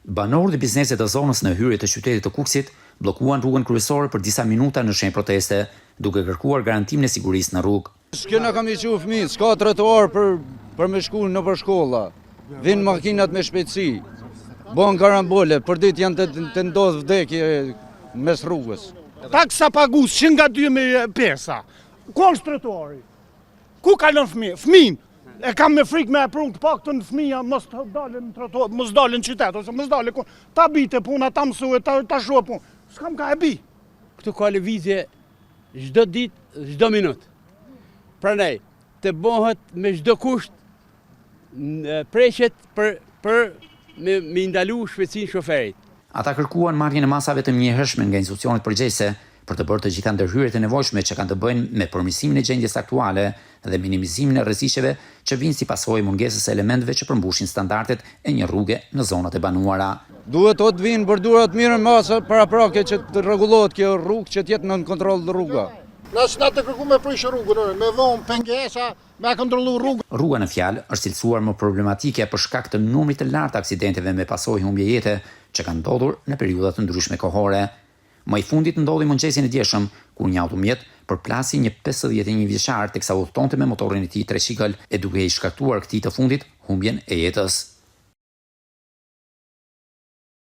Banorët e bizneset të zonës në hyrje të qytetit të Kukësit bllokuan rrugën kryesore për disa minuta në shenjë proteste, duke kërkuar garantimin e sigurisë në rrugë. Kjo na kam lëqu fëmijët, s'ka trotuar për me shku nëpër shkolla. Vinë makinat me shpejtësi. Bën karambole, për ditë janë të ndodh vdekje mes rrugës. Taksa pagus që nga 2005. Ku është trotuari? Ku kalon fëmijë? E kam me frikë me prunë të paktën fëmija mos dalin në trotuar, mos dalin në qytet ose mos dalin ku. Ta bite puna, ta mësue, ta shoh punë. S'kam ka e bi. Këtu ka lëvizje çdo ditë, çdo minutë. Prandaj të bëhet me çdo kusht preqet për me ndalu shpejtësinë shoferit. Ata kërkuan marrjen e masave të mjeheshme nga institucionet përgjegjëse për të bërë të gjitha ndërhyrjet e nevojshme që kanë të bëjnë me përmirësimin e gjendjes aktuale dhe minimizimin e rreziqeve që vijnë si pasojë mungesës së elementeve që përmbushin standardet e një rruge në zonat e banuara. Duhet të vinë bordura të mirë masa paraprake që të rregullohet kjo rrugë që të jetë nën kontroll të rruga. Na të kërkuam me prish rrugën, me vonë pengesa, me kontrollu rrugën. Rruga në fjalë është cilësuar më problematike për shkak të numrit të lartë të aksidenteve me pasojë humbje jete që kanë ndodhur në periudha të ndryshme kohore. Më i fundit ndodhi mëngjesin e djeshëm, kur një automjet përplasi një 51 vjeçar teksa udhëtonte me motorin e tij treçikël e duke i shkaktuar këtij të fundit humbjen e jetës.